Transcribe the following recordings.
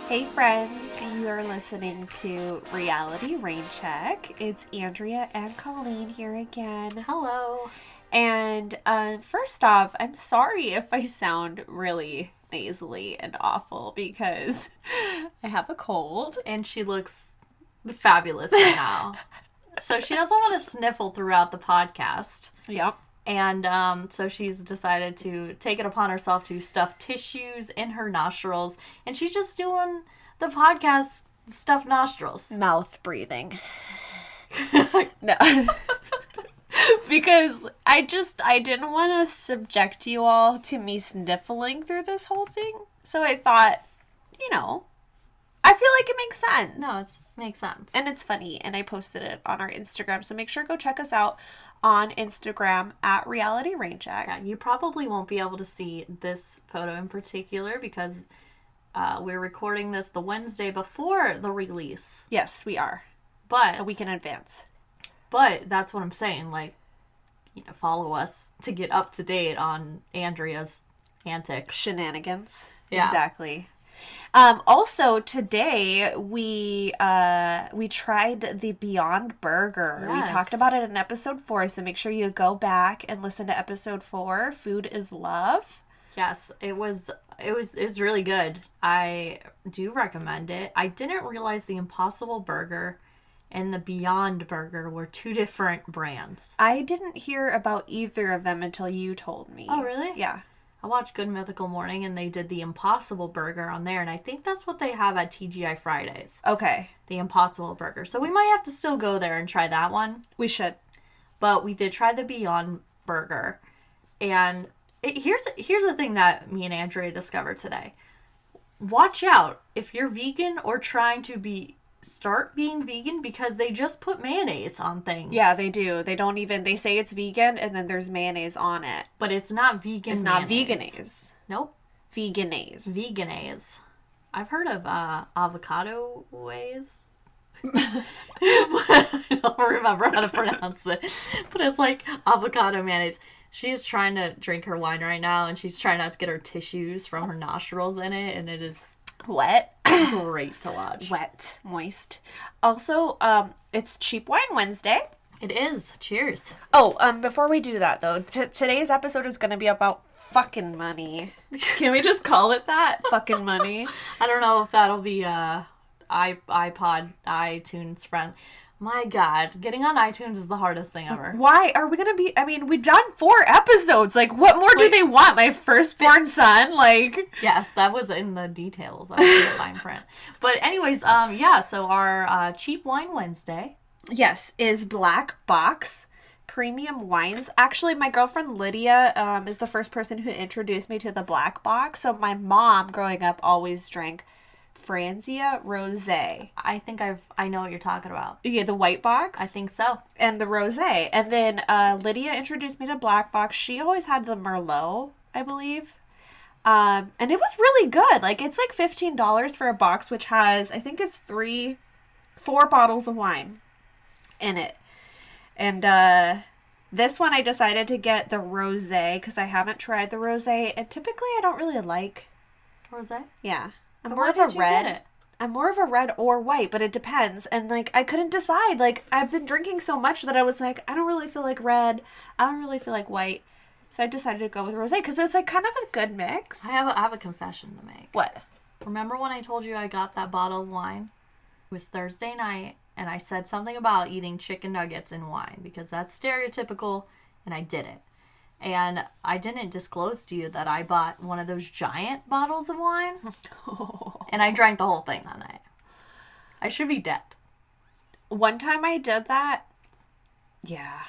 Hey friends, you are listening to Reality Rain Check. It's Andrea and Colleen here again. Hello. And first off, I'm sorry if I sound really nasally and awful because I have a cold. And she looks fabulous right now. So she doesn't want to sniffle throughout the podcast. Yep. And so she's decided to take it upon herself to stuff tissues in her nostrils. And she's just doing the podcast stuffed nostrils. Mouth breathing. No. Because I didn't want to subject you all to me sniffling through this whole thing. So I thought, I feel like it makes sense. No, it makes sense. And it's funny. And I posted it on our Instagram. So make sure to go check us out on Instagram at Reality Rain Check. Yeah, you probably won't be able to see this photo in particular because we're recording this the Wednesday before the release. Yes, we are. But A week in advance. But that's what I'm saying. Like, follow us to get up to date on Andrea's antics. Shenanigans. Yeah. Exactly. Also, today we tried the Beyond Burger. Yes. We talked about it in episode 4, so make sure you go back and listen to episode 4. Food is love. Yes, it was really good. I do recommend it. I didn't realize the Impossible Burger and the Beyond Burger were two different brands. I didn't hear about either of them until you told me. Oh, really? Yeah. I watched Good Mythical Morning and they did the Impossible Burger on there, and I think that's what they have at TGI Fridays. Okay. The Impossible Burger. So we might have to still go there and try that one. We should. But we did try the Beyond Burger. And here's the thing that me and Andrea discovered today. Watch out if you're vegan or trying to start being vegan, because they just put mayonnaise on things. Yeah, they do. They say it's vegan and then there's mayonnaise on it. But it's not vegan. It's not veganese. Nope. Veganese. Veganese. I've heard of avocado ways. I don't remember how to pronounce it. But it's like avocado mayonnaise. She is trying to drink her wine right now, and she's trying not to get her tissues from her nostrils in it, and it is wet. Great to watch. Wet. Moist. Also, it's Cheap Wine Wednesday. It is. Cheers. Oh, before we do that, though, today's episode is going to be about fucking money. Can we just call it that? Fucking money. I don't know if that'll be iPod, iTunes friend. My God, getting on iTunes is the hardest thing ever. Why are we going to be... I mean, we've done 4 episodes. Like, what more do they want? My firstborn son? Like... Yes, that was in the details. I was in the fine print. But anyways, yeah, so our Cheap Wine Wednesday. Yes, is Black Box Premium Wines. Actually, my girlfriend Lydia is the first person who introduced me to the Black Box. So my mom, growing up, always drank Franzia Rosé. I think I know what you're talking about. Yeah, the white box. I think so. And the rosé. And then Lydia introduced me to Black Box. She always had the Merlot, I believe. And it was really good. Like, it's like $15 for a box, which has, I think it's 4 bottles of wine in it. And this one I decided to get the rosé because I haven't tried the rosé. And typically I don't really like... Rosé? Yeah. I'm But more why of a did you red. get it? I'm more of a red or white, but it depends. And, like, I couldn't decide. Like, I've been drinking so much that I was like, I don't really feel like red. I don't really feel like white. So I decided to go with rosé because it's, like, kind of a good mix. I have a confession to make. What? Remember when I told you I got that bottle of wine? It was Thursday night, and I said something about eating chicken nuggets and wine because that's stereotypical, and I did it. And I didn't disclose to you that I bought one of those giant bottles of wine. And I drank the whole thing that night. I should be dead. One time I did that. Yeah.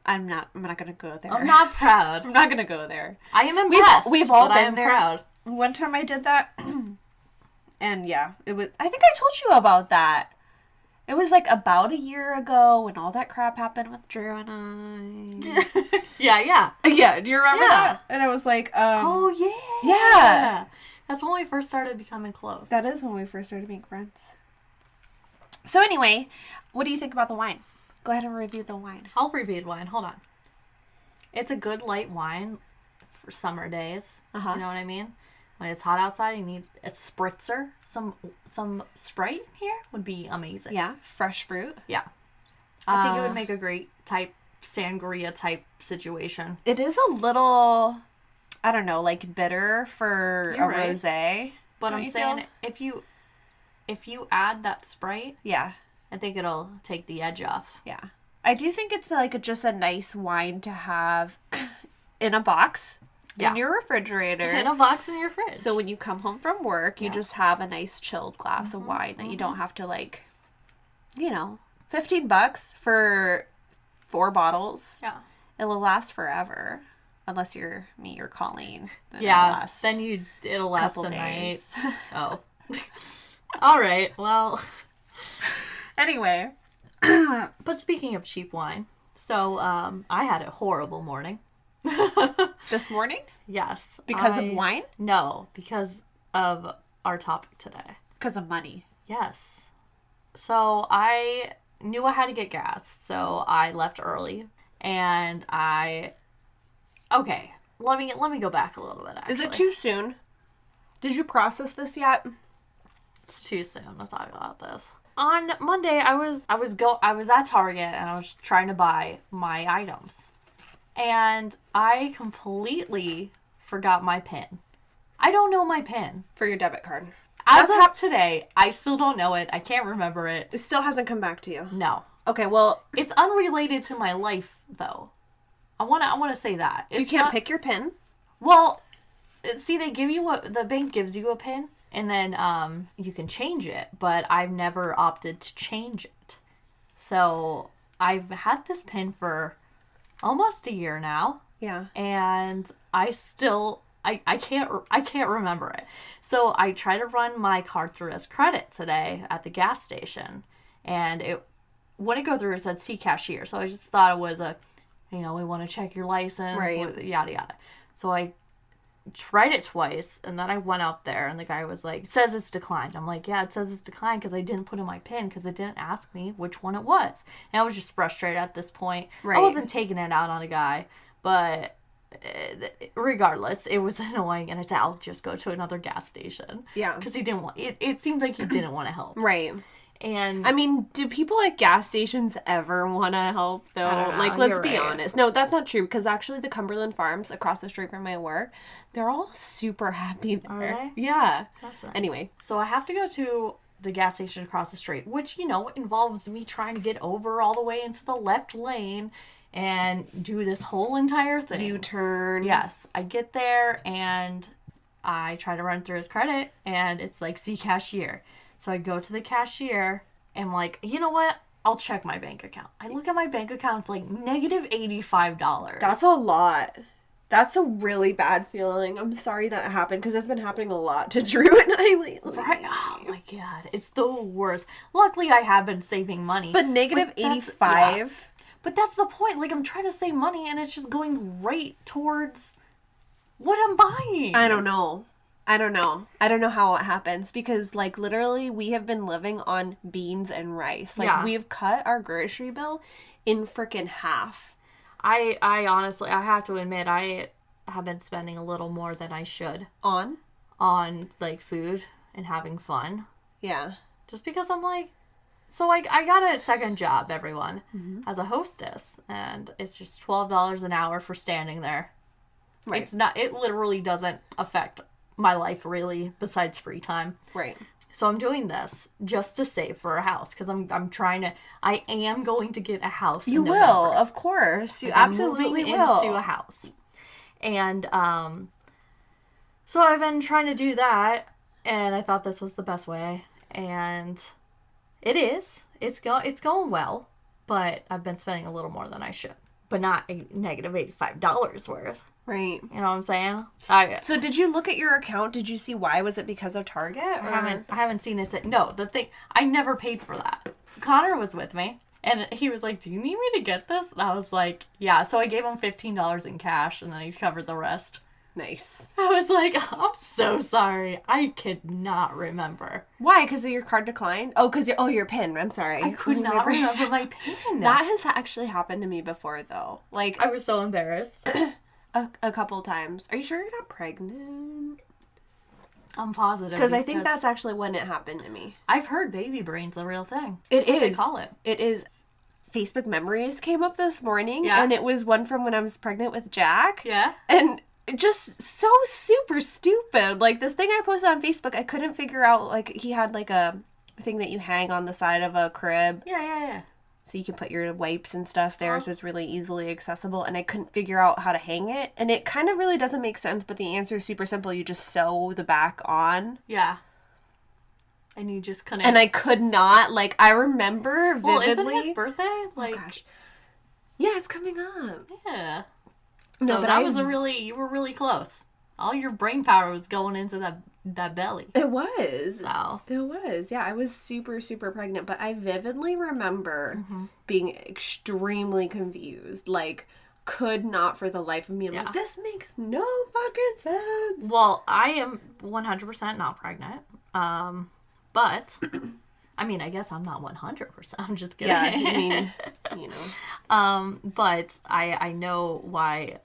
I'm not going to go there. I'm not proud. I'm not going to go there. I am impressed. We've all but been I am there. Proud. One time I did that. And yeah, I think I told you about that. It was like about a year ago when all that crap happened with Drew and I. Yeah. Yeah, do you remember Yeah. that? And I was like, oh, yeah. Yeah. That's when we first started becoming close. That is when we first started being friends. So anyway, what do you think about the wine? Go ahead and review the wine. I'll review wine. Hold on. It's a good light wine for summer days. Uh-huh. You know what I mean? when it's hot outside, you need a spritzer. Some Sprite here would be amazing. Yeah, fresh fruit. Yeah. I think it would make a great type sangria type situation. It is a little, I don't know, like bitter for You're a right. rosé. But don't I'm you saying feel? if you add that Sprite, Yeah, I think it'll take the edge off. yeah. I do think it's like just a nice wine to have in a box Yeah. in your refrigerator. In a box in your fridge. So when you come home from work, you just have a nice chilled glass of wine that you don't have to like, $15 for 4 bottles. yeah. It'll last forever. Unless you're me or Colleen. Then Yeah, it'll last then it'll last couple a night. days. Oh. All right. Well, Anyway. but speaking of cheap wine, so I had a horrible morning. This morning? Yes. Because of wine? No, because of our topic today. Because of money. Yes. So I knew I had to get gas, so I left early, and okay, let me go back a little bit. Actually, Is it too soon? Did you process this yet? It's too soon to talk about this. On Monday, I was at Target and I was trying to buy my items, and I completely forgot my PIN. I don't know my PIN. For your debit card. As of today, I still don't know it. I can't remember it. It still hasn't come back to you. No. Okay, well, It's unrelated to my life, though. I wanna say that. you can't pick your PIN. Well, see, the bank gives you a PIN, and then you can change it, but I've never opted to change it. So I've had this PIN for almost a year now, Yeah. and I can't remember it. So I tried to run my card through as credit today at the gas station, and it wouldn't go through. It said see cashier. So I just thought it was we want to check your license, Right. yada yada. So I tried it twice, and then I went up there, and the guy was like, it says it's declined. I'm like, yeah, it says it's declined because I didn't put in my PIN because it didn't ask me which one it was. And I was just frustrated at this point. Right. I wasn't taking it out on a guy, but regardless, it was annoying, and I said, I'll just go to another gas station. Yeah. Because he didn't want it seemed like he didn't want to help. Right. And I mean, do people at gas stations ever want to help, though? I don't know. Like, let's You're be right. honest. No, that's not true, because actually the Cumberland Farms across the street from my work, they're all super happy there. Are they? Yeah. that's nice. Anyway. So I have to go to the gas station across the street, which, involves me trying to get over all the way into the left lane and do this whole entire thing. U-turn. Yes. I get there, and I try to run through his credit, and it's like, see cashier. So I go to the cashier, and I'm like, you know what? I'll check my bank account. I look at my bank account, it's like negative $85. That's a lot. That's a really bad feeling. I'm sorry that happened, because it's been happening a lot to Drew and I lately. Right? Oh my god. It's the worst. Luckily, I have been saving money. But negative that's- 85? yeah. But that's the point. Like, I'm trying to save money, and it's just going right towards what I'm buying. I don't know. I don't know how it happens, because like literally we have been living on beans and rice. Like Yeah. we've cut our grocery bill in freaking half. I honestly, I have to admit, I have been spending a little more than I should On? like food and having fun. Yeah. Just because I'm like, so I got a second job, everyone, as a hostess, and it's just $12 an hour for standing there. Right. It literally doesn't affect my life really, besides free time. Right. So I'm doing this just to save for a house, because I am going to get a house. You in will, November. of course. You I'm absolutely moving will. into a house. And so I've been trying to do that, and I thought this was the best way, and it is. It's going well, but I've been spending a little more than I should. But not a negative $85 worth. Right. You know what I'm saying? So did you look at your account? Did you see why? Was it because of Target? Or? I haven't seen it. No, the thing, I never paid for that. Connor was with me, and he was like, do you need me to get this? And I was like, yeah. So I gave him $15 in cash, and then he covered the rest. Nice. I was like, I'm so sorry. I could not remember. Why? Because your card declined? Oh, because your PIN. I'm sorry. I could not remember my PIN. That has actually happened to me before, though. Like, I was so embarrassed. a couple times. Are you sure you're not pregnant? I'm positive. Because I think that's actually when it happened to me. I've heard baby brain's a real thing. It That's what is. they call it. It is. Facebook memories came up this morning, Yeah. and it was one from when I was pregnant with Jack. Yeah. And just so super stupid. Like, this thing I posted on Facebook, I couldn't figure out, like, he had, like, a thing that you hang on the side of a crib. Yeah. So you can put your wipes and stuff there, so it's really easily accessible. And I couldn't figure out how to hang it. And it kind of really doesn't make sense, but the answer is super simple. You just sew the back on. Yeah. And you just couldn't. And I could not, like, I remember vividly. Well, isn't it his birthday? Like, oh, gosh. Yeah, it's coming up. Yeah. No, So but you were really close. All your brain power was going into that belly. It was. So. It was. Yeah, I was super, super pregnant. But I vividly remember being extremely confused. Like, could not for the life of me. I'm like, this makes no fucking sense. Well, I am 100% not pregnant. But, I mean, I guess I'm not 100%. I'm just kidding. Yeah, I mean, you know. But I know why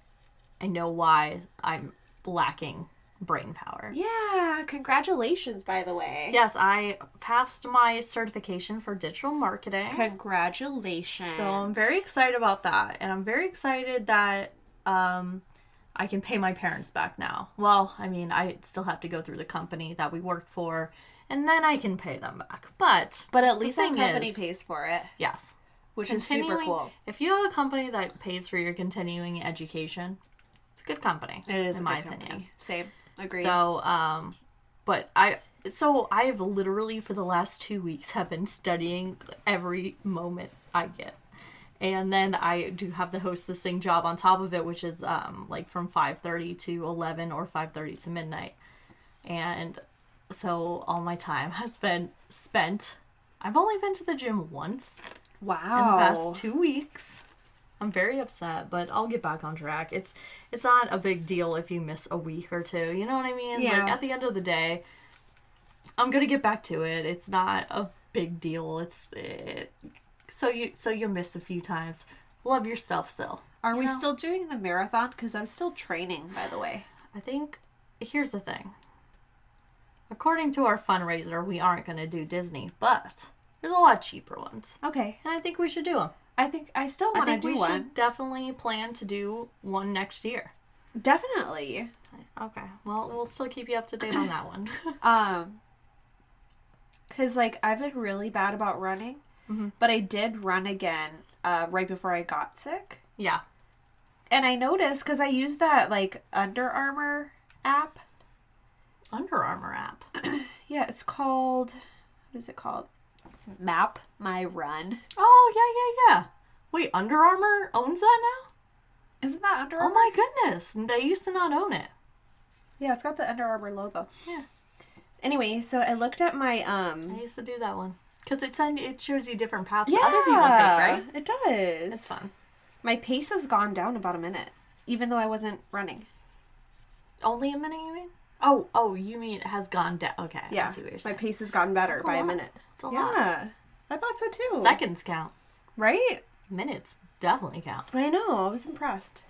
I'm lacking brain power. Yeah, congratulations, by the way. Yes, I passed my certification for digital marketing. Congratulations. So I'm very excited about that. And I'm very excited that I can pay my parents back now. Well, I mean, I still have to go through the company that we worked for, and then I can pay them back. But at least that thing company is, pays for it. yes. Which is super cool. If you have a company that pays for your continuing education, it's a good company. It is, in a my good opinion. company. Same. Agreed. So, but I've literally for the last 2 weeks have been studying every moment I get. And then I do have the hostessing job on top of it, which is like from 5:30 to 11 or 5:30 to midnight. And so all my time has been spent. I've only been to the gym once. Wow. In the past 2 weeks. I'm very upset, but I'll get back on track. It's not a big deal if you miss a week or two. You know what I mean? Yeah. Like, at the end of the day, I'm going to get back to it. It's not a big deal. So you miss a few times. Love yourself still. Are we still doing the marathon? Because I'm still training, by the way. I think, here's the thing. According to our fundraiser, we aren't going to do Disney, but there's a lot cheaper ones. Okay. And I think we should do them. I think I still want to do we one. should definitely plan to do one next year. Definitely. Okay. Well, we'll still keep you up to date on that one. Because, like, I've been really bad about running, but I did run again right before I got sick. Yeah. And I noticed, because I used that, like, Under Armour app. Under Armour app? Yeah, it's called, what is it called? Map My Run. Oh, yeah. Wait, Under Armour owns that now? Isn't that Under Armour? Oh my goodness. They used to not own it. Yeah, it's got the Under Armour logo. Yeah. Anyway, so I looked at my, I used to do that one. Because it shows you different paths yeah, that other people take, right? It does. It's fun. My pace has gone down about a minute, even though I wasn't running. Only a minute, you mean? Oh, you mean it has gone down. Okay, Yeah, I see what you're saying. my pace has gotten better by a minute. That's a lot. Yeah, I thought so too. Seconds count. Right? Minutes definitely count. I know, I was impressed.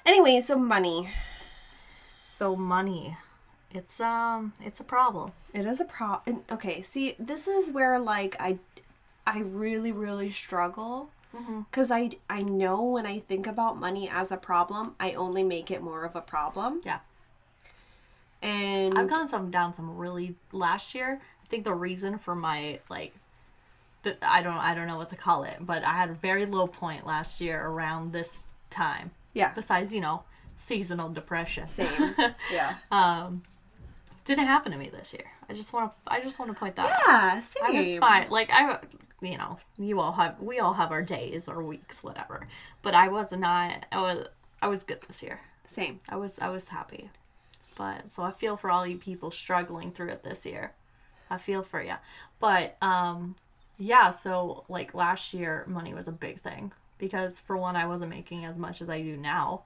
Anyway, so money. So money. It's a problem. It is a problem. Okay, see, this is where, like, I really, really struggle. Because I know when I think about money as a problem, I only make it more of a problem. Yeah. And I've gone down some really last year. I think the reason for my I don't know what to call it, but I had a very low point last year around this time. Yeah. Besides, seasonal depression. Same. Yeah. Didn't happen to me this year. I just want to point that out. Yeah, same. I was fine. Like we all have our days or weeks, whatever. But I was good this year. Same. I was happy. But so I feel for all you people struggling through it this year. I feel for you. But yeah, so like last year money was a big thing because for one I wasn't making as much as I do now.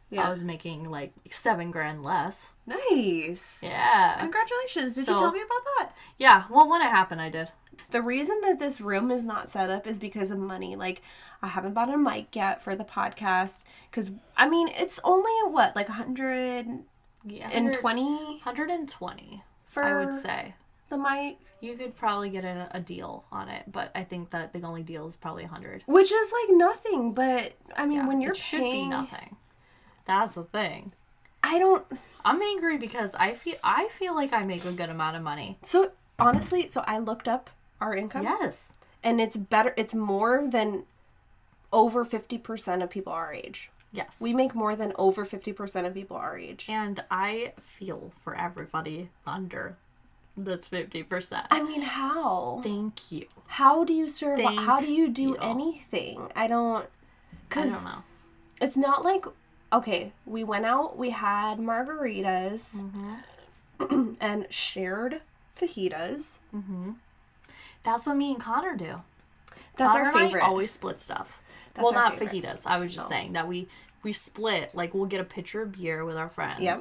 Yeah. I was making like $7,000 less. Nice. Yeah. Congratulations. Did you tell me about that? Yeah. Well, when it happened, I did. The reason that this room is not set up is because of money. Like, I haven't bought a mic yet for the podcast. Because, I mean, it's only, what, like $100 Yeah, And 100 20 120, for I would say. the mic, You could probably get a deal on it, but I think that the only deal is probably 100. which is like nothing, but I mean, Yeah, when you're it should be paying, nothing. That's the thing. I don't. I'm angry because I feel like I make a good amount of money. So honestly, so I looked up our income. Yes. And it's better. It's more than over 50% of people our age. Yes. We make more than over 50% of people our age. And I feel for everybody under this 50%. I mean, how? Thank you. How do you survive? Thank How do you do you. anything? I don't know. It's not like, okay, we went out, we had margaritas and shared fajitas. That's what me and Connor do. That's Connor our and I favorite. always split stuff. That's Well, our not favorite. fajitas. I was just saying that we split. Like, we'll get a pitcher of beer with our friends. Yep.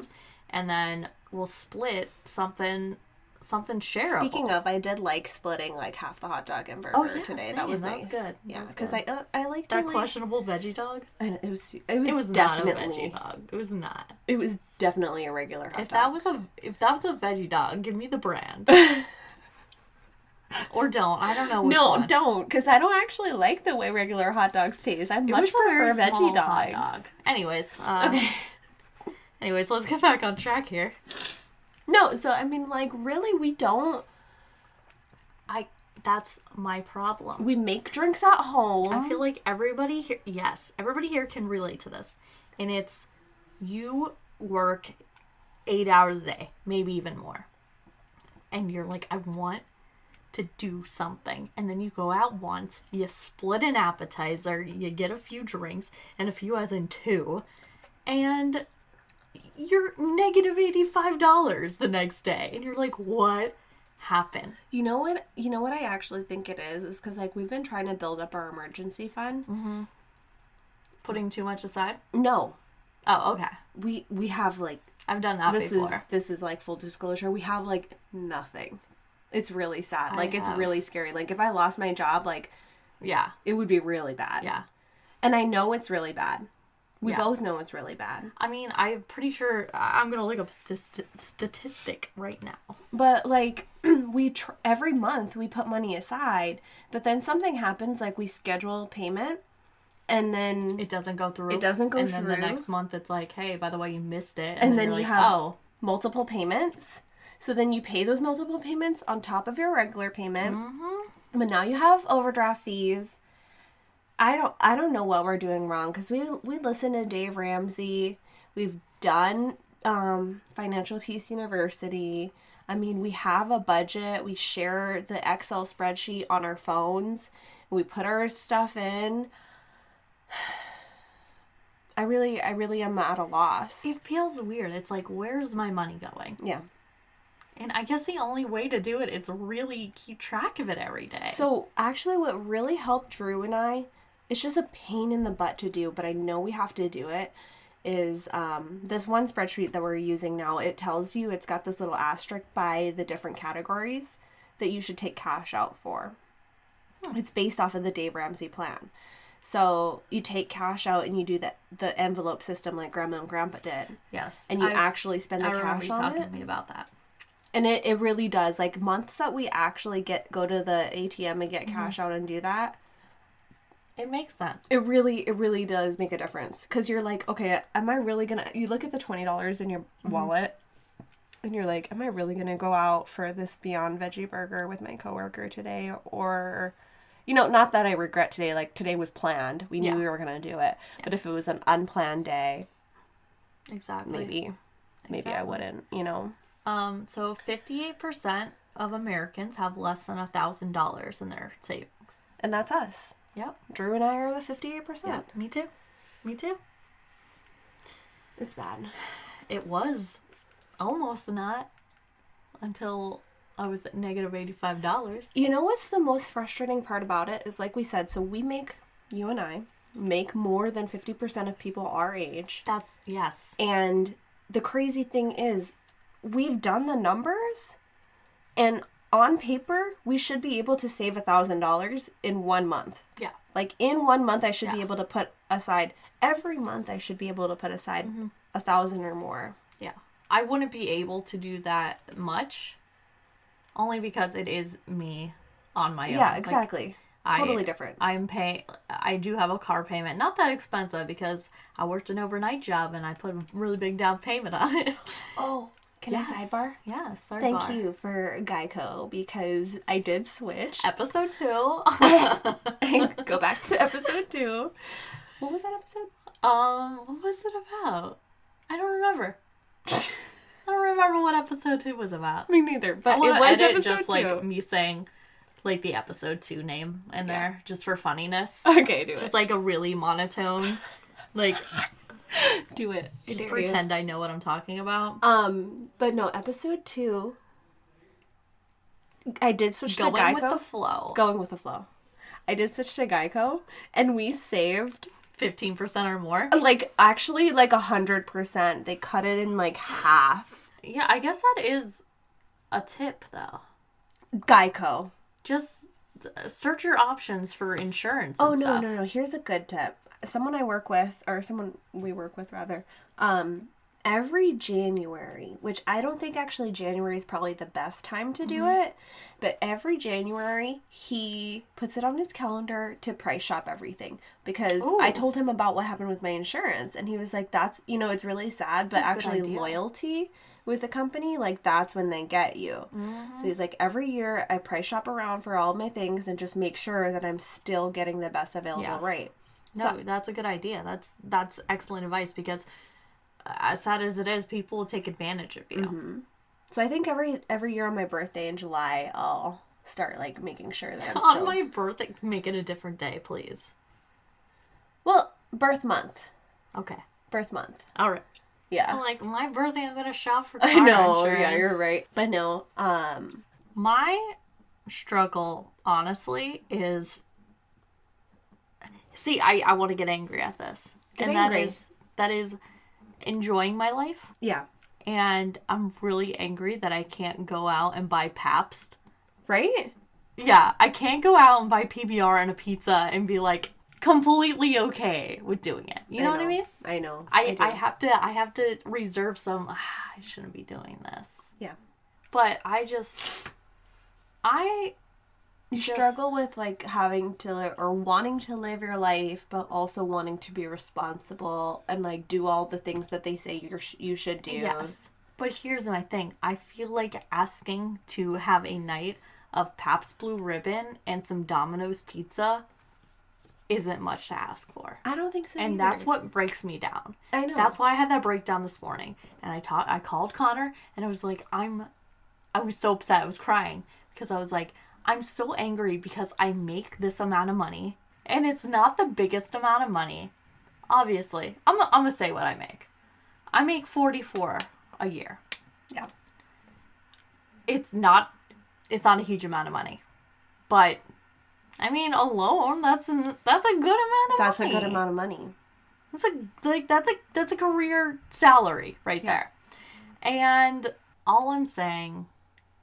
And then we'll split something shareable. Speaking of, I did like splitting like half the hot dog and burger yeah, today. same. That was That nice. was good. Yeah, That was because good. I like to that like, questionable veggie dog? and it was It was definitely not a veggie dog. It was not. It was definitely a regular hot If dog. that was a veggie dog, give me the brand. Or don't. I don't know which No, one. don't, because I don't actually like the way regular hot dogs taste. I It much was a very prefer veggie small hot dogs. dog. Anyways, Okay. anyways, let's get back on track here. No, so I mean, like, really, we don't. That's my problem. We make drinks at home. I feel like everybody here can relate to this. And it's, you work 8 hours a day, maybe even more. And you're like, I want to do something. And then you go out once, you split an appetizer, you get a few drinks, and a few as in two, and you're negative $85 the next day. And you're like, what happened? You know what? You know what I actually think it is because like we've been trying to build up our emergency fund. Putting too much aside? No, Oh, okay. we have like I've done that before. This is like full disclosure. We have like nothing. It's really sad. Like it's really scary. Like if I lost my job, like Yeah. it would be really bad. Yeah. And I know it's really bad. We Yeah. both know it's really bad. I mean, I'm pretty sure I'm going to look up statistic right now. But like every month we put money aside, but then something happens like we schedule payment and then It doesn't go through. It doesn't go and then the through. next month it's like, hey, by the way, you missed it. and then you're you like, have oh, multiple payments. So then you pay those multiple payments on top of your regular payment. But now you have overdraft fees. I don't know what we're doing wrong because we listen to Dave Ramsey. We've done Financial Peace University. I mean, we have a budget. We share the Excel spreadsheet on our phones. We put our stuff in. I really am at a loss. it feels weird. It's like, where's my money going? Yeah. And I guess the only way to do it is really keep track of it every day. So actually what really helped Drew and I, it's just a pain in the butt to do, but I know we have to do it, is this one spreadsheet that we're using now. It tells you, it's got this little asterisk by the different categories that you should take cash out for. It's based off of the Dave Ramsey plan. So you take cash out and you do the envelope system like Grandma and Grandpa did. yes. And you actually spend the I remember cash you on talking it. to me about that. And it really does. Like months that we actually go to the ATM and get cash out and do that, It makes sense. it really does make a difference. Because you're like, okay, am I really gonna, you look at the $20 in your wallet and you're like, am I really gonna go out for this Beyond Veggie Burger with my coworker today? Or, you know, not that I regret today, like today was planned. We knew Yeah. we were gonna do it. But if it was an unplanned day, Exactly. maybe I Exactly. wouldn't, you know. So 58% of Americans have less than $1,000 in their savings. And that's us. Yep. Drew and I are the 58%. Yep. Me too. Me too. It's bad. It was almost not until I was at negative $85. You know what's the most frustrating part about it is, like we said, so you and I make more than 50% of people our age. That's, yes. And the crazy thing is, we've done the numbers, and on paper, we should be able to save $1,000 in 1 month. Yeah. Like in 1 month, I should be Yeah. able to put aside, every month, I should be able to put aside $1,000 or more. Yeah. I wouldn't be able to do that much, only because it is me on my own. Yeah, exactly. Totally different. I do have a car payment, not that expensive because I worked an overnight job and I put a really big down payment on it. Oh, can I sidebar? Yes, sidebar. Thank you for Geico, because I did switch. Episode 2. Go back to episode 2. What was that episode? What was it about? I don't remember. I don't remember what episode 2 was about. Me neither, but I want it to was edit episode just 2. like me saying like the episode 2 name in there just for funniness. Okay, do it. Just like a really monotone, like do it. just pretend I know what I'm talking about. But no, episode 2. I did switch to Geico. Going with the flow. Going with the flow. I did switch to Geico, and we saved 15% or more. like actually like 100%. They cut it in like half. Yeah, I guess that is a tip though. Geico. Just search your options for insurance. Oh, and stuff. no. Here's a good tip. Someone we work with rather, every January, which I don't think actually January is probably the best time to do it, but every January he puts it on his calendar to price shop everything, because I told him about what happened with my insurance and he was like, that's, it's really sad, but actually loyalty with a company, like that's when they get you. So he's like, every year I price shop around for all of my things and just make sure that I'm still getting the best available rate. No, that's a good idea. That's excellent advice, because as sad as it is, people will take advantage of you. Mm-hmm. So I think every year on my birthday in July, I'll start like making sure that I'm still... On my birthday, make it a different day, please. Well, birth month. Okay. Birth month. All right. Yeah. I'm like, my birthday, I'm going to shop for car I know. insurance. Yeah, you're right. But no, my struggle, honestly, is... See, I want to get angry at this. Get angry. That is enjoying my life. Yeah. And I'm really angry that I can't go out and buy Pabst. Right? Yeah, I can't go out and buy PBR and a pizza and be like completely okay with doing it. You know what I mean? I know. I have to reserve some. I shouldn't be doing this. Yeah. But you struggle with like having to or wanting to live your life, but also wanting to be responsible and like do all the things that they say you should do. Yes. But here's my thing. I feel like asking to have a night of Pabst Blue Ribbon and some Domino's pizza isn't much to ask for. I don't think so and either. That's what breaks me down. I know. That's why I had that breakdown this morning. And I called Connor and I was like, I was so upset. I was crying because I was like, I'm so angry because I make this amount of money and it's not the biggest amount of money. Obviously, I'm gonna say what I make. I make $44 a year. Yeah. It's not a huge amount of money, but I mean, alone, that's a good amount of money. That's a good amount of money. That's a career salary right there. And all I'm saying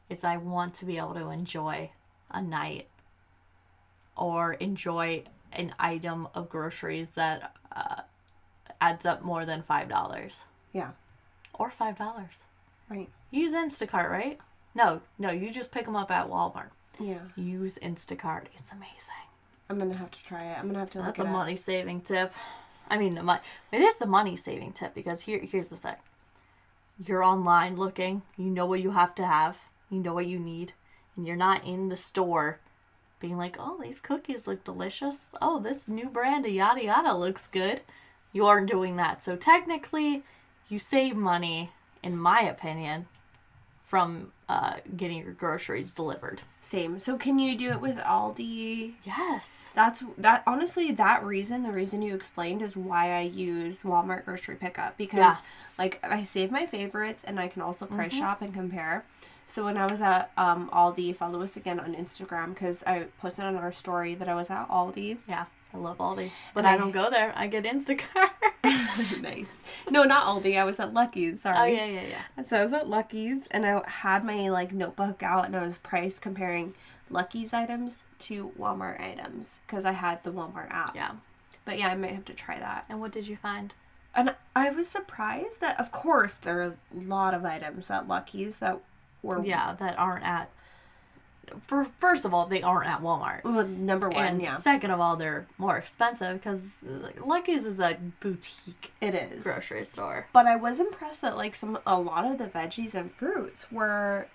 is I want to be able to enjoy a night or enjoy an item of groceries that adds up more than $5. Yeah. Or $5. Right. Use Instacart, right? No, you just pick them up at Walmart. Yeah. Use Instacart. It's amazing. I'm going to have to try it. I'm going to have to look That's it a up. money-saving tip. I mean, it is the money-saving tip because here's the thing. You're online looking. You know what you have to have. You know what you need. And you're not in the store being like, oh, these cookies look delicious. Oh, this new brand of yada yada looks good. You aren't doing that. So technically, you save money, in my opinion, from getting your groceries delivered. Same. So can you do it with Aldi? Yes. Honestly, the reason you explained is why I use Walmart grocery pickup, because like I save my favorites and I can also price shop and compare. So when I was at Aldi, follow us again on Instagram because I posted on our story that I was at Aldi. Yeah, I love Aldi. But I don't go there. I get Instacart. Nice. No, not Aldi. I was at Lucky's. Sorry. Oh, yeah. So I was at Lucky's and I had my like notebook out and I was price comparing Lucky's items to Walmart items because I had the Walmart app. Yeah. But yeah, I might have to try that. And what did you find? And I was surprised that, of course, there are a lot of items at Lucky's that were... Yeah, that aren't at... First of all, they aren't at Walmart. Well, number one, And yeah. second of all, they're more expensive because Lucky's is a boutique It is. grocery store. But I was impressed that, like, a lot of the veggies and fruits were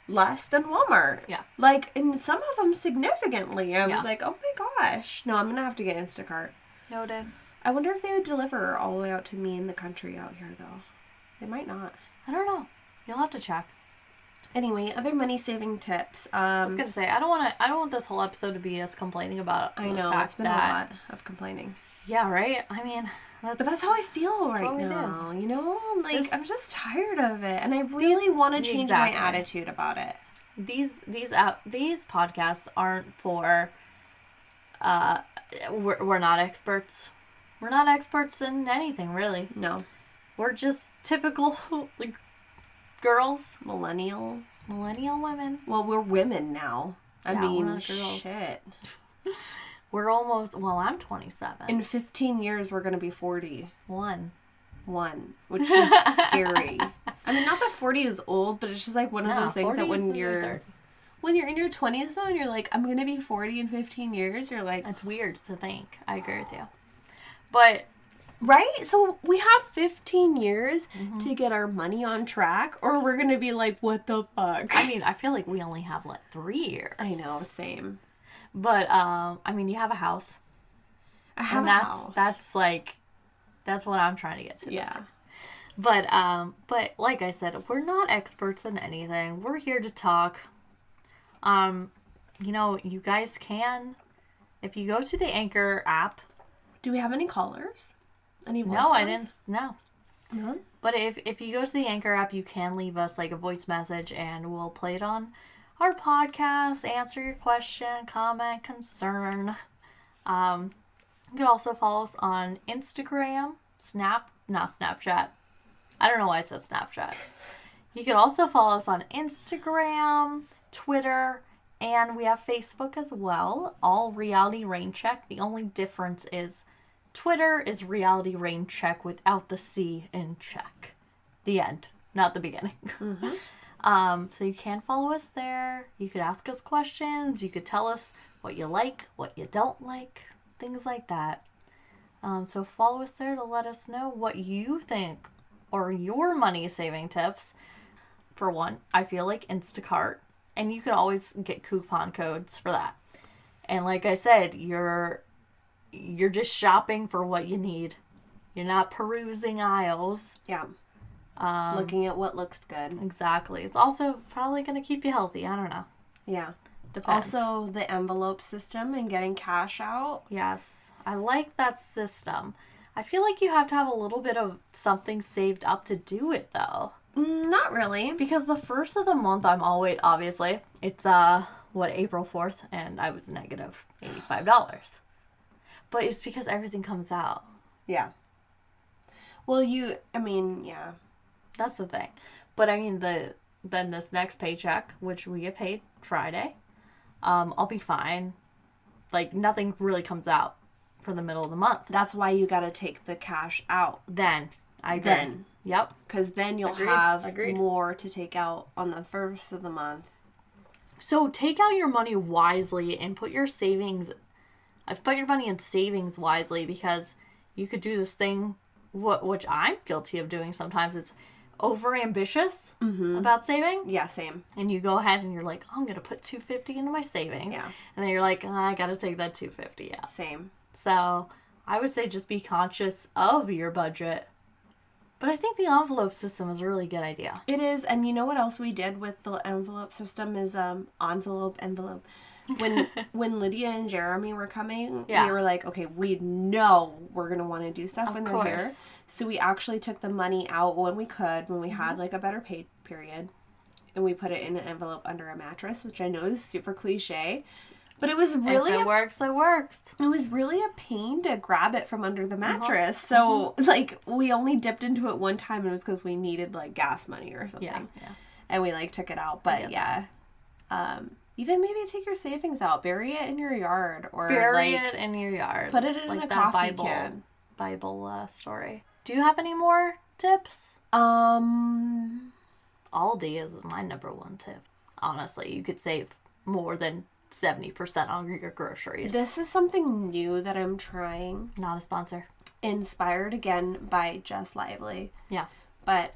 less than Walmart. Yeah. Like, and some of them significantly. I was Yeah. like, oh my gosh. No, I'm going to have to get Instacart. Noted. I wonder if they would deliver all the way out to me in the country out here, though. They might not. I don't know. You'll have to check. Anyway, other money-saving tips. I was gonna say I don't want this whole episode to be us complaining about. I know, it's been a lot of complaining. Yeah, right. I mean, but that's how I feel right now. You know, like I'm just tired of it, and I really want to change my attitude about it. These podcasts aren't for. We're not experts. We're not experts in anything, really. No, we're just typical like girls, millennial women. Well, we're women now. I mean, we're not girls. Shit. We're almost. Well, I'm 27. In 15 years, we're gonna be 40. One, which is scary. I mean, not that 40 is old, but it's just like one of those things that when you're in your 20s though, and you're like, I'm gonna be 40 in 15 years, you're like, it's weird to think. I agree with you, but. Right? So we have 15 years to get our money on track, or we're going to be like, what the fuck? I mean, I feel like we only have like 3 years. I know, same. But, I mean, you have a house. I have a house. That's what I'm trying to get to. Yeah. But like I said, we're not experts in anything. We're here to talk. You know, you guys can, if you go to the Anchor app. Do we have any callers? No, I didn't. No. No? But if you go to the Anchor app, you can leave us like a voice message and we'll play it on our podcast, answer your question, comment, concern. You can also follow us on Instagram, not Snapchat. I don't know why I said Snapchat. You can also follow us on Instagram, Twitter, and we have Facebook as well. All Reality Rain Check. The only difference is Twitter is Reality Rain Check without the C in check. The end, not the beginning. So you can follow us there. You could ask us questions. You could tell us what you like, what you don't like, things like that. So follow us there to let us know what you think or your money saving tips. For one, I feel like Instacart, and you could always get coupon codes for that. And like I said, you're just shopping for what you need. You're not perusing aisles. Yeah. Looking at what looks good. Exactly. It's also probably going to keep you healthy. I don't know. Yeah. Depends. Also, the envelope system and getting cash out. Yes. I like that system. I feel like you have to have a little bit of something saved up to do it, though. Not really. Because the first of the month, I'm always, obviously, it's, April 4th, and I was negative $85. But it's because everything comes out. Yeah. Well, yeah. That's the thing. But I mean, then this next paycheck, which we get paid Friday, I'll be fine. Like, nothing really comes out for the middle of the month. That's why you gotta take the cash out. Then. I agree. Then. Yep. Because then you'll have more to take out on the first of the month. So take out your money wisely and put your money in savings wisely, because you could do this thing, which I'm guilty of doing sometimes. It's over ambitious about saving. Yeah, same. And you go ahead and you're like, oh, I'm going to put $250 into my savings. Yeah. And then you're like, oh, I got to take that $250 out. Same. So I would say just be conscious of your budget. But I think the envelope system is a really good idea. It is. And you know what else we did with the envelope system is envelope. When Lydia and Jeremy were coming, we were like, okay, we know we're going to want to do stuff when they're here. So we actually took the money out when we could, when we had like a better pay period. And we put it in an envelope under a mattress, which I know is super cliche. But it was really... If it works, it works. It was really a pain to grab it from under the mattress. So, like, we only dipped into it one time, and it was because we needed, like, gas money or something. Yeah. And we, like, took it out. But, even maybe take your savings out. Bury it in your yard. Or bury it in your yard. Put it in like a that coffee Bible. can. Bible story. Do you have any more tips? Aldi is my number one tip. Honestly, you could save more than 70% on your groceries. This is something new that I'm trying. Not a sponsor. Inspired again by Just Lively. Yeah. But,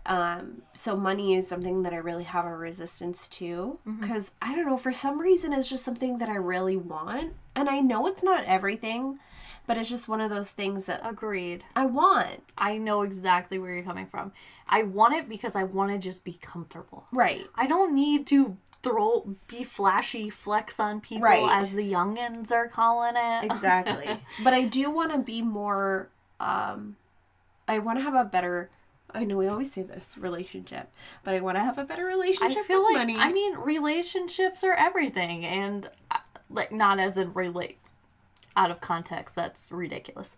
so money is something that I really have a resistance to. Because, I don't know, for some reason it's just something that I really want. And I know it's not everything, but it's just one of those things that Agreed. I want. I know exactly where you're coming from. I want it because I want to just be comfortable. Right. I don't need to be flashy, flex on people, Right. as the youngins are calling it. Exactly. But I do want to be more, I want to have a better, I know we always say this, relationship, but I want to have a better relationship I feel with like, money. I mean, relationships are everything, and like, not as in relate, out of context, that's ridiculous.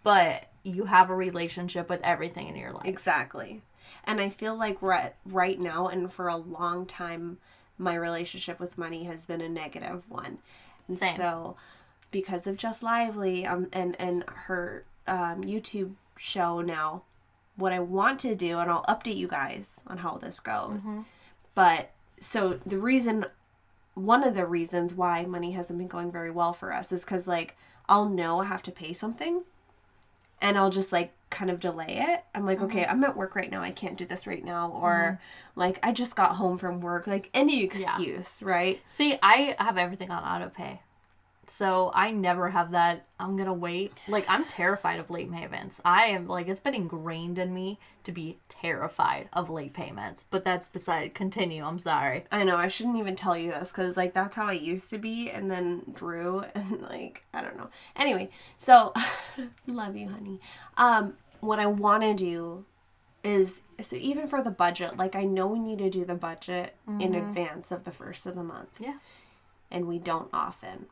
But you have a relationship with everything in your life. Exactly. And I feel like right now and for a long time, my relationship with money has been a negative one. And Same. so because of Just Lively and her YouTube show now, what I want to do, and I'll update you guys on how this goes. But so one of the reasons why money hasn't been going very well for us is because, like, I'll know I have to pay something and I'll just, like, kind of delay it. I'm like, okay, I'm at work right now. I can't do this right now. Or, like, I just got home from work. Like, any excuse, right? See, I have everything on auto pay. So I never have that, I'm going to wait. Like, I'm terrified of late payments. I am, like, it's been ingrained in me to be terrified of late payments. But that's continue, I'm sorry. I know, I shouldn't even tell you this because, like, that's how I used to be. And then Drew, and, like, I don't know. Anyway, so, love you, honey. What I want to do is, so even for the budget, like, I know we need to do the budget in advance of the first of the month. Yeah. And we don't often.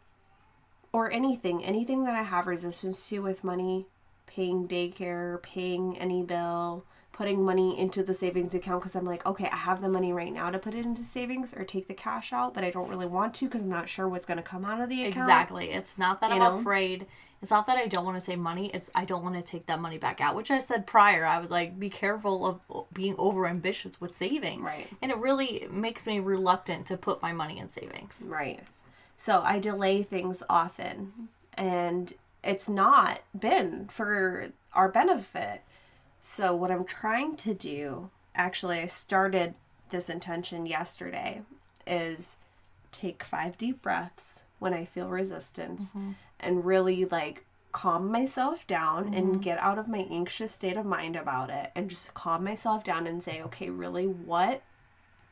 Or anything that I have resistance to with money, paying daycare, paying any bill, putting money into the savings account because I'm like, okay, I have the money right now to put it into savings or take the cash out, but I don't really want to because I'm not sure what's going to come out of the account. Exactly. It's not that I'm afraid. It's not that I don't want to save money. It's I don't want to take that money back out, which I said prior. I was like, be careful of being over ambitious with saving. Right. And it really makes me reluctant to put my money in savings. Right. So I delay things often, and it's not been for our benefit. So what I'm trying to do, actually I started this intention yesterday, is take 5 deep breaths when I feel resistance and really, like, calm myself down and get out of my anxious state of mind about it and just calm myself down and say, okay, really, what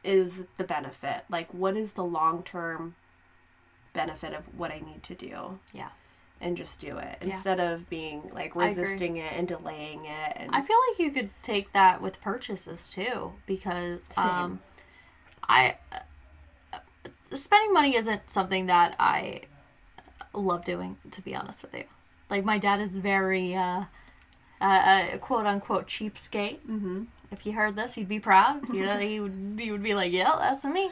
is the benefit? Like, what is the long-term benefit of what I need to do? Yeah. And just do it instead of being, like, resisting it and delaying it. And I feel like you could take that with purchases too, because Same. Spending money isn't something that I love doing, to be honest with you. Like, my dad is very quote unquote cheapskate. If he heard this, he'd be proud. He would be like, yeah, that's me.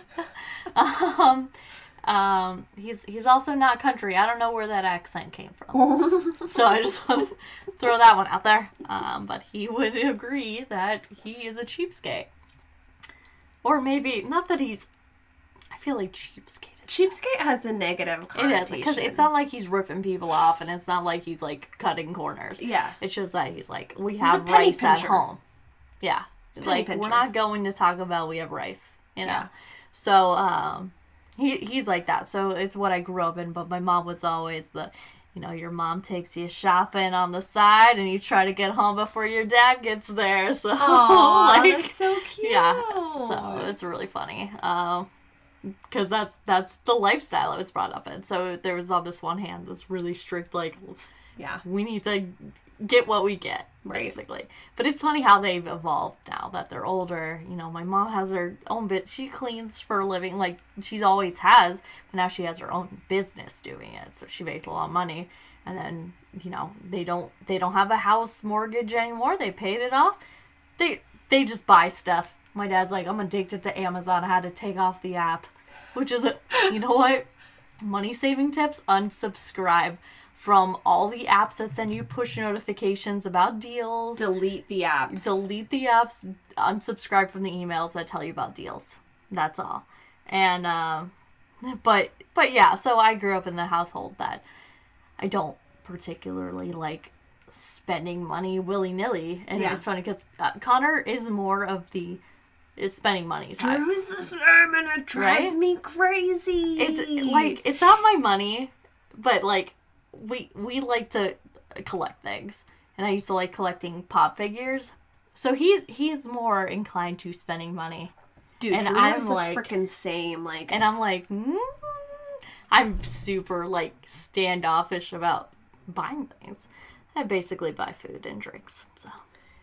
He's also not country. I don't know where that accent came from. So I just want to throw that one out there. But he would agree that he is a cheapskate. Or maybe, not that he's, I feel like cheapskate has the negative connotation. It is, because it's not like he's ripping people off, and it's not like he's, like, cutting corners. Yeah. It's just that he's like, we have penny rice at pincher. home. Yeah. It's Penny like, pincher. we're not going to Taco Bell, we have rice. You know? Yeah. So, he's like that. So it's what I grew up in, but my mom was always your mom takes you shopping on the side and you try to get home before your dad gets there. So, Aww, that's so cute. Yeah. So it's really funny. Because that's the lifestyle I was brought up in. So there was on this one hand this really strict, like, yeah, we need to get what we get, basically. But it's funny how they've evolved now that they're older. You know, my mom has her own bit. She cleans for a living, like she always has, but now she has her own business doing it. So she makes a lot of money. And then, they don't have a house mortgage anymore. They paid it off. They just buy stuff. My dad's like, I'm addicted to Amazon. I had to take off the app, which is you know what? Money saving tips, unsubscribe. from all the apps that send you push notifications about deals. Delete the apps. Delete the apps. Unsubscribe from the emails that tell you about deals. That's all. And but yeah, so I grew up in the household that I don't particularly like spending money willy-nilly. And it's funny because Connor is more of the spending money type. Drew's the same, and it drives me crazy. It's like, it's not my money, but like we like to collect things, and I used to like collecting pop figures. So he's more inclined to spending money. Dude, and I'm the freaking same. Like, and I'm like, I'm super like standoffish about buying things. I basically buy food and drinks. So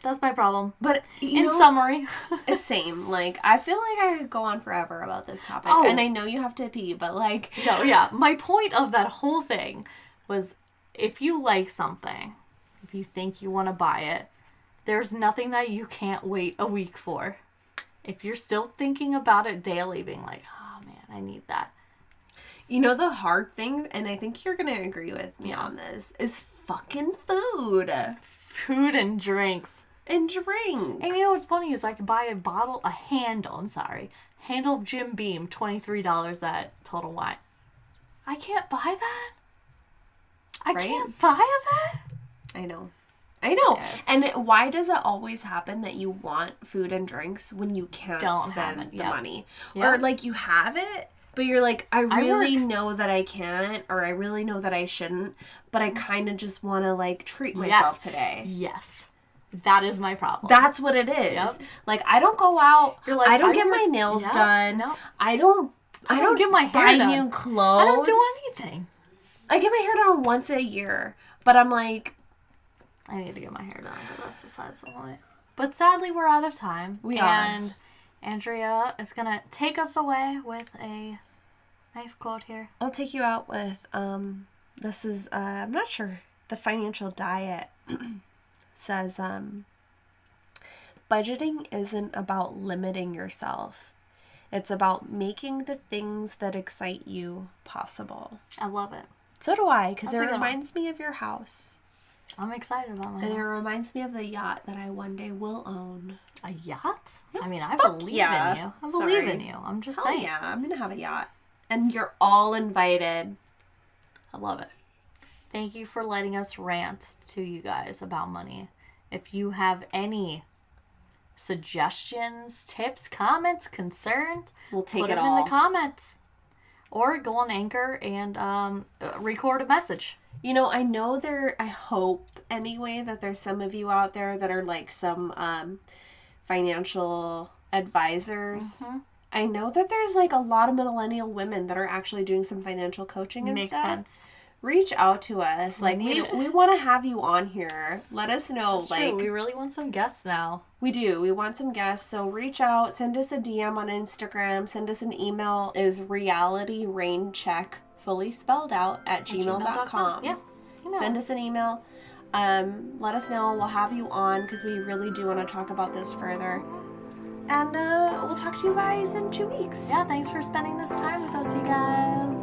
that's my problem. But in summary, same. Like, I feel like I could go on forever about this topic, and I know you have to pee, but like, no, yeah. My point of that whole thing was, if you like something, if you think you want to buy it, there's nothing that you can't wait a week for. If you're still thinking about it daily, being like, oh man, I need that. You know, the hard thing, and I think you're going to agree with me on this, is fucking food. Food and drinks. And drinks. And you know what's funny is I could buy a handle of Jim Beam, $23 at Total Wine. I can't buy that. I can't buy that. I know. Yeah. And why does it always happen that you want food and drinks when you can't spend the money? Yep. Or like you have it, but you're like, I really know that I can't, or I really know that I shouldn't, but I kind of just want to like treat myself today. Yes. That is my problem. That's what it is. Yep. Like, I don't go out. Like, I don't get my nails done. No. I don't get my hair done. New clothes. I don't do anything. I get my hair done once a year, but I'm like, I need to get my hair done, but that's besides the point. But sadly, we're out of time. We are. And Andrea is going to take us away with a nice quote here. I'll take you out with, this is, I'm not sure, the Financial Diet says, budgeting isn't about limiting yourself. It's about making the things that excite you possible. I love it. So do I, because it reminds me of your house. I'm excited about my house. And it reminds me of the yacht that I one day will own. A yacht? Yeah, I mean, I believe in you. I believe in you. I'm just saying. Yeah, I'm going to have a yacht. And you're all invited. I love it. Thank you for letting us rant to you guys about money. If you have any suggestions, tips, comments, concerns, we'll take put it them all in the comments. Or go on Anchor and record a message. You know, I hope anyway that there's some of you out there that are like some financial advisors. Mm-hmm. I know that there's like a lot of millennial women that are actually doing some financial coaching and stuff. Makes sense. Reach out to us. Like, we want to have you on here. Let us know. That's true. We really want some guests now. We do. We want some guests. So reach out. Send us a DM on Instagram. Send us an email. Is realityraincheck, fully spelled out, at gmail.com. Yeah. Send us an email. Let us know. We'll have you on because we really do want to talk about this further. And we'll talk to you guys in 2 weeks. Yeah, thanks for spending this time with us, you guys.